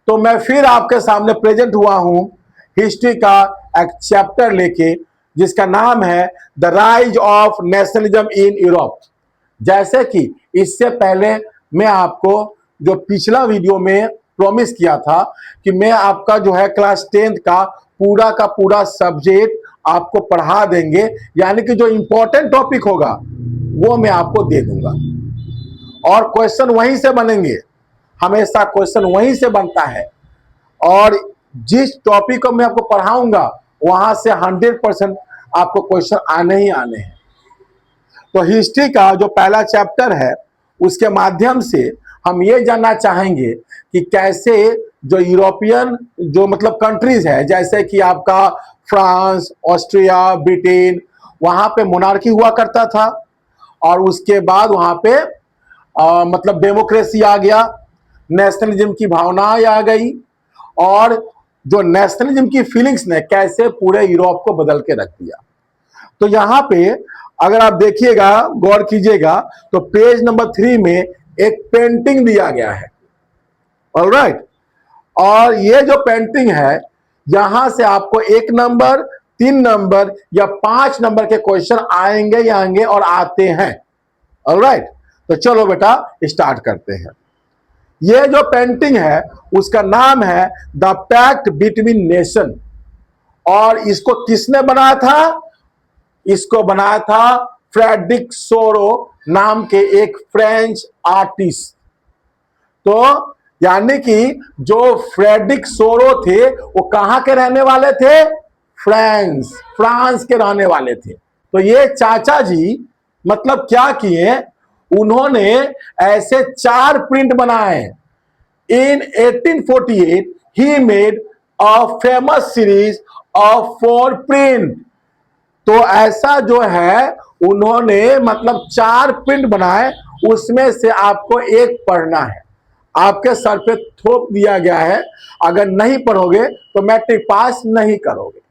तो मैं फिर आपके सामने प्रेजेंट हुआ हूं हिस्ट्री का एक चैप्टर लेके, जिसका नाम है the rise of nationalism in Europe. जैसे कि इससे पहले मैं आपको जो पिछला वीडियो में प्रॉमिस किया था कि मैं आपका जो है क्लास 10th का पूरा सब्जेक्ट आपको पढ़ा देंगे, यानी कि जो इंपॉर्टेंट टॉपिक होगा वो मैं आपको दे दूंगा और क्वेश्चन वहीं से बनेंगे। हमेशा क्वेश्चन वहीं से बनता है और जिस टॉपिक को मैं आपको पढ़ाऊंगा वहां से 100% आपको क्वेश्चन आने ही आने हैं। तो हिस्ट्री का जो पहला चैप्टर है उसके माध्यम से हम ये जानना चाहेंगे कि कैसे जो यूरोपियन जो मतलब कंट्रीज है, जैसे कि आपका फ्रांस, ऑस्ट्रिया, ब्रिटेन, वहां पे मोनार्की हुआ करता था और उसके बाद वहां पे मतलब डेमोक्रेसी आ गया, नेशनलिज्म की भावना आ गई और जो नेशनलिज्म की फीलिंग्स ने कैसे पूरे यूरोप को बदल के रख दिया। तो यहाँ पे अगर आप देखिएगा, गौर कीजिएगा, तो पेज नंबर 3 में एक पेंटिंग दिया गया है। ऑलराइट, और ये जो पेंटिंग है यहां से आपको 1 नंबर, 3 नंबर या 5 नंबर के क्वेश्चन आएंगे और आते हैं। ऑलराइट, तो चलो बेटा स्टार्ट करते हैं। ये जो पेंटिंग है उसका नाम है द पैक्ट बिटवीन नेशन और इसको किसने बनाया था? इसको बनाया था फ्रेडरिक सोरो नाम के एक फ्रेंच आर्टिस्ट। तो यानी कि जो फ्रेडरिक सोरो थे वो कहां के रहने वाले थे? फ्रांस के रहने वाले थे। तो ये चाचा जी मतलब क्या किए, उन्होंने ऐसे 4 प्रिंट बनाए। इन 1848 he made a famous series of 4 print. तो ऐसा जो है उन्होंने मतलब 4 प्रिंट बनाए, उसमें से आपको एक पढ़ना है। आपके सर पे थोप दिया गया है, अगर नहीं पढ़ोगे तो मैट्रिक पास नहीं करोगे।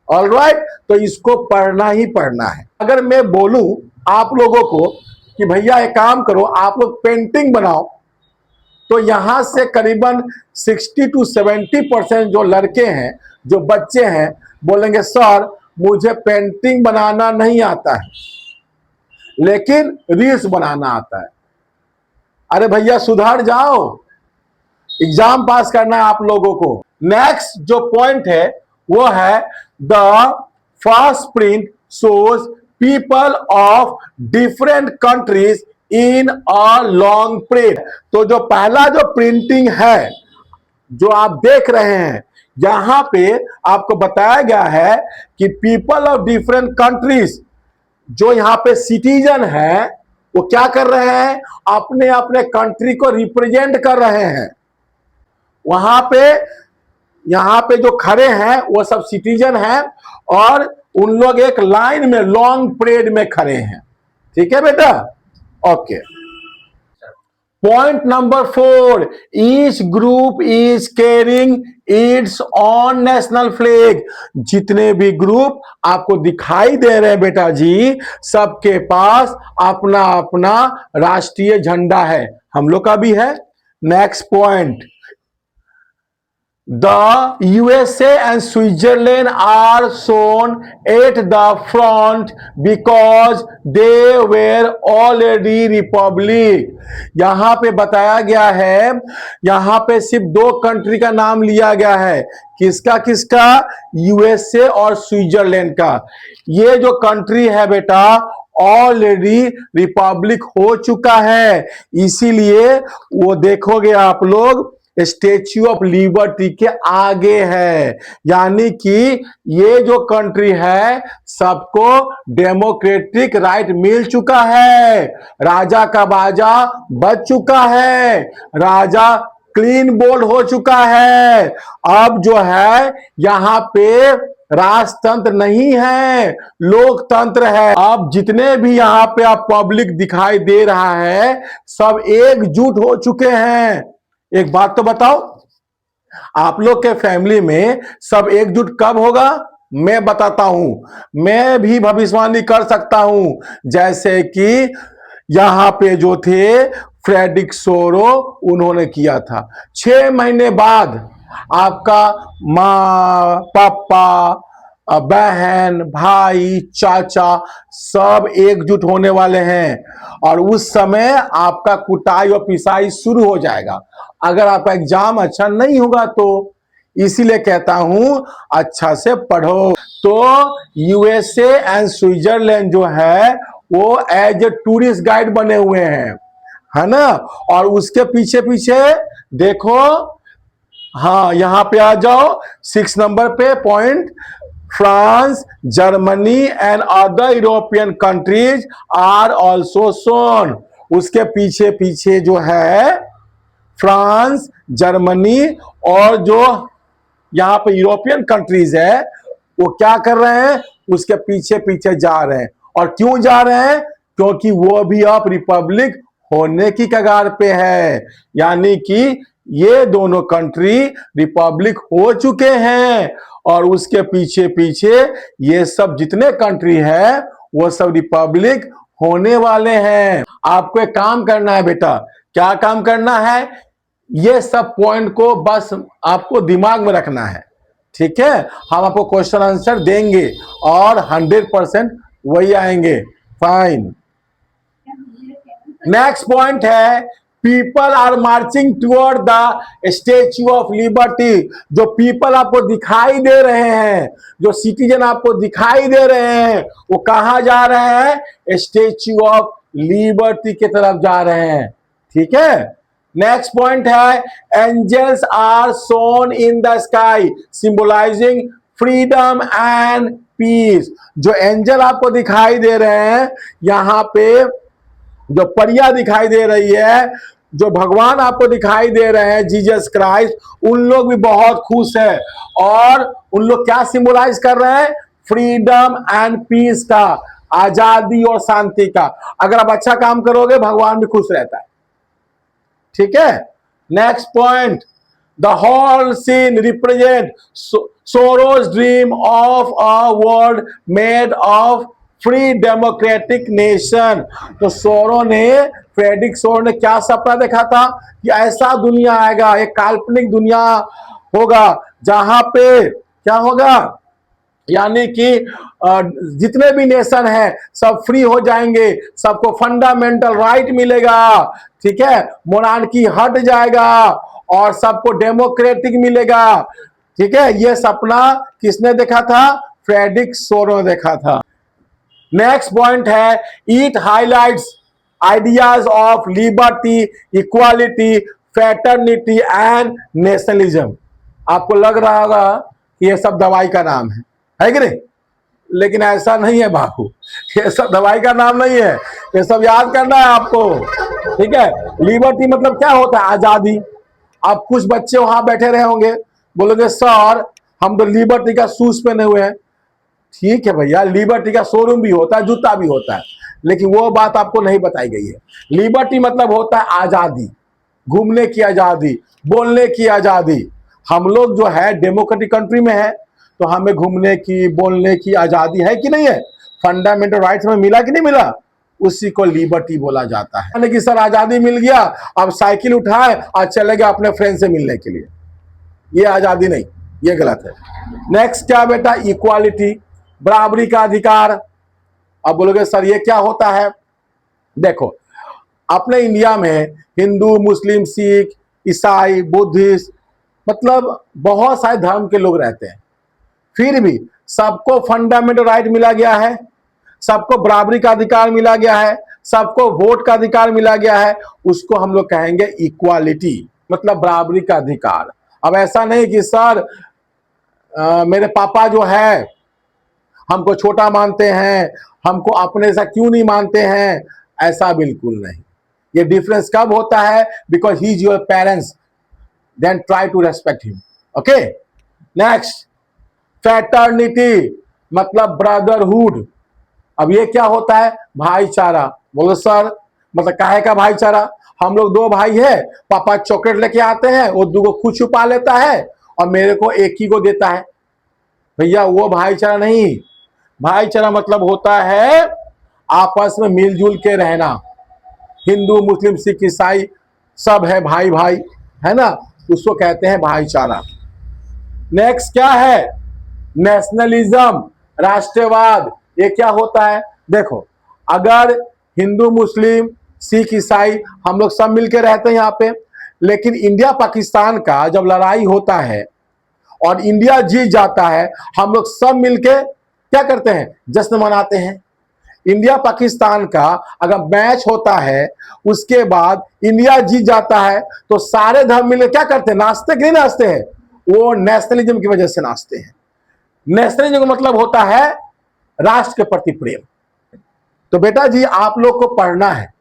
ऑलराइट, तो इसको पढ़ना ही पढ़ना है। अगर मैं बोलूं आप लोगों को कि भैया एक काम करो, आप लोग पेंटिंग बनाओ, तो यहां से करीबन 60 to 70% जो लड़के हैं, जो बच्चे हैं, बोलेंगे सर मुझे पेंटिंग बनाना नहीं आता है लेकिन रील्स बनाना आता है। अरे भैया सुधर जाओ, एग्जाम पास करना है आप लोगों को। नेक्स्ट जो पॉइंट है वो है the first print shows people of different countries in a long print. तो जो पहला जो प्रिंटिंग है जो आप देख रहे हैं, यहां पे आपको बताया गया है कि पीपल ऑफ डिफरेंट कंट्रीज, जो यहां पे सिटीजन है वो क्या कर रहे हैं? अपने अपने कंट्री को रिप्रेजेंट कर रहे हैं। वहां पे यहां पे जो खड़े हैं वो सब सिटीजन हैं और उन लोग एक लाइन में लॉन्ग परेड में खड़े हैं। ठीक है बेटा, okay. Point number 4, each group is carrying it's on national flag. जितने भी ग्रुप आपको दिखाई दे रहे हैं बेटा जी, सबके पास अपना अपना राष्ट्रीय झंडा है। हम लोग का भी है। Next point, the USA and Switzerland are shown at the front because they were already republic। यहां पे बताया गया है, यहां पे सिर्फ 2 कंट्री का नाम लिया गया है। किसका किसका? यूएसए और स्विट्जरलैंड का। ये जो कंट्री है बेटा ऑलरेडी रिपब्लिक हो चुका है, इसीलिए वो देखोगे आप लोग स्टैच्यू ऑफ लिबर्टी के आगे है। यानी कि ये जो कंट्री है सबको डेमोक्रेटिक राइट मिल चुका है। राजा का बाजा बज चुका है, राजा क्लीन बोल्ड हो चुका है। अब जो है यहां पे राजतंत्र नहीं है, लोकतंत्र है। अब जितने भी यहां पे आप पब्लिक दिखाई दे रहा है सब एकजुट हो चुके हैं। एक बात तो बताओ, आप लोग के फैमिली में सब एकजुट कब होगा? मैं बताता हूं, मैं भी भविष्यवाणी कर सकता हूं। जैसे कि यहाँ पे जो थे फ्रेडरिक सोरो, उन्होंने किया था। 6 महीने बाद आपका माँ, पापा, बहन, भाई, चाचा सब एकजुट होने वाले हैं और उस समय आपका कुटाई और पिसाई शुरू हो जाएगा अगर आपका एग्जाम अच्छा नहीं होगा तो। इसीलिए कहता हूं अच्छा से पढ़ो। तो यूएसए एंड स्विट्जरलैंड जो है वो एज ए टूरिस्ट गाइड बने हुए हैं, है ना। और उसके पीछे पीछे देखो, हाँ यहां पे आ जाओ 6 नंबर पे point, France, Germany and other European countries are also shown. उसके पीछे पीछे जो है फ्रांस, जर्मनी और जो यहां पे यूरोपियन कंट्रीज है वो क्या कर रहे हैं, उसके पीछे पीछे जा रहे हैं। और क्यों जा रहे हैं, क्योंकि वो भी अब रिपब्लिक होने की कगार पे है, यानी कि ये दोनों कंट्री रिपब्लिक हो चुके हैं और उसके पीछे पीछे ये सब जितने कंट्री है वो सब रिपब्लिक होने वाले हैं। आपको एक काम करना है बेटा, क्या काम करना है, ये सब पॉइंट को बस आपको दिमाग में रखना है, ठीक है। हम आपको क्वेश्चन आंसर देंगे और 100% वही आएंगे। फाइन। नेक्स्ट पॉइंट है people are marching toward the Statue of Liberty. जो पीपल आपको दिखाई दे रहे हैं, जो सिटीजन आपको दिखाई दे रहे हैं, वो कहां जा रहे हैं, स्टेच्यू ऑफ लिबर्टी की तरफ जा रहे हैं, ठीक है। नेक्स्ट पॉइंट है angels are shown in the sky symbolising freedom and peace. जो एंजल आपको दिखाई दे रहे हैं, यहां पे जो परियां दिखाई दे रही है, जो भगवान आपको दिखाई दे रहे हैं जीसस क्राइस्ट, उन लोग भी बहुत खुश है और उन लोग क्या सिंबलाइज कर रहे हैं, फ्रीडम एंड पीस का, आजादी और शांति का। अगर आप अच्छा काम करोगे भगवान भी खुश रहता है, ठीक है। Next point, the whole scene represent Sorrieu's dream of a world made of free democratic nation. तो सोरो ने, फ्रेडरिक सोरो ने क्या सपना देखा था कि ऐसा दुनिया आएगा, एक काल्पनिक दुनिया होगा जहां पे क्या होगा, यानी कि जितने भी नेशन है सब फ्री हो जाएंगे, सबको फंडामेंटल राइट मिलेगा, ठीक है, मोनार्की हट जाएगा और सबको डेमोक्रेटिक मिलेगा, ठीक है। यह सपना किसने देखा था, फ्रेडरिक सोरो ने देखा था। नेक्स्ट पॉइंट है it highlights ideas of liberty, equality, fraternity and nationalism. आपको लग रहा होगा कि यह सब दवाई का नाम है कि नहीं, लेकिन ऐसा नहीं है बाबू, ये सब दवाई का नाम नहीं है, ये सब याद करना है आपको, ठीक है। लिबर्टी मतलब क्या होता है, आजादी। अब कुछ बच्चे वहां बैठे रहे होंगे, बोलोगे सर हम तो लिबर्टी का शूज पहने हुए हैं। ठीक है भैया, लिबर्टी का शोरूम भी होता है, जूता भी होता है, लेकिन वो बात आपको नहीं बताई गई है। लिबर्टी मतलब होता है आजादी, घूमने की आजादी, बोलने की आजादी। हम लोग जो है डेमोक्रेटिक कंट्री में है, तो हमें घूमने की, बोलने की आजादी है कि नहीं है, फंडामेंटल राइट्स में मिला कि नहीं मिला, उसी को लिबर्टी बोला जाता है। यानी कि सर आजादी मिल गया, अब साइकिल उठाए और चले गए अपने फ्रेंड से मिलने के लिए, ये आजादी नहीं, ये गलत है। नेक्स्ट क्या बेटा, इक्वालिटी, बराबरी का अधिकार। अब बोलोगे सर ये क्या होता है, देखो अपने इंडिया में हिंदू, मुस्लिम, सिख, ईसाई, बुद्धिस्ट, मतलब बहुत सारे धर्म के लोग रहते हैं, फिर भी सबको फंडामेंटल राइट मिला गया है, सबको बराबरी का अधिकार मिला गया है, सबको वोट का अधिकार मिला गया है, उसको हम लोग कहेंगे इक्वालिटी, मतलब बराबरी का अधिकार। अब ऐसा नहीं कि सर मेरे पापा जो है हमको छोटा मानते हैं, हमको अपने सा क्यों नहीं मानते हैं, ऐसा बिल्कुल नहीं। ये डिफरेंस कब होता है, because he is your parents, then try to respect him, okay. Next, fraternity मतलब ब्रदरहुड। अब ये क्या होता है, भाईचारा। बोलो सर मतलब काहे का भाईचारा, हम लोग दो भाई है, पापा चॉकलेट लेके आते हैं, वो दो को खुद छुपा लेता है और मेरे को एक ही को देता है, भैया वो भाईचारा नहीं। भाईचारा मतलब होता है आपस में मिलजुल के रहना, हिंदू मुस्लिम सिख ईसाई सब है भाई भाई, है ना, उसको कहते हैं भाईचारा। नेक्स्ट क्या है? नेशनलिज्म, राष्ट्रवाद। ये क्या होता है? देखो, अगर हिंदू मुस्लिम सिख ईसाई हम लोग सब मिलके रहते हैं यहाँ पे, लेकिन इंडिया पाकिस्तान का जब लड़ाई होता है और इंडिया जीत जाता है, हम लोग सब मिलके क्या करते हैं? जश्न मनाते हैं। इंडिया पाकिस्तान का अगर मैच होता है, उसके बाद इंडिया जीत जाता है, तो सारे धर्म मिलकर क्या करते हैं? नाचते कि नहीं नाचते हैं? वो नेशनलिज्म की वजह से नाचते हैं। नेशनलिज्म का मतलब होता है राष्ट्र के प्रति प्रेम। तो बेटा जी, आप लोग को पढ़ना है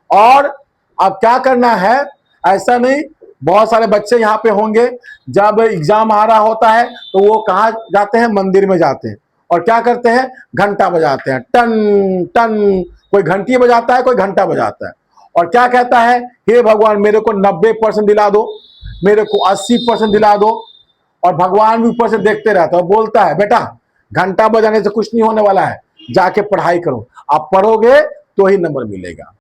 और अब क्या करना है, ऐसा नहीं, बहुत सारे बच्चे यहाँ पे होंगे, जब एग्जाम आ रहा होता है तो वो कहाँ जाते हैं? मंदिर में जाते हैं और क्या करते हैं? घंटा बजाते हैं, टन टन। कोई घंटी बजाता है, कोई घंटा बजाता है, और क्या कहता है? हे भगवान, मेरे को 90% दिला दो, मेरे को 80% दिला दो। और भगवान भी ऊपर से देखते रहता है और बोलता है, बेटा घंटा बजाने से कुछ नहीं होने वाला है, जाके पढ़ाई करो, आप पढ़ोगे तो ही नंबर मिलेगा।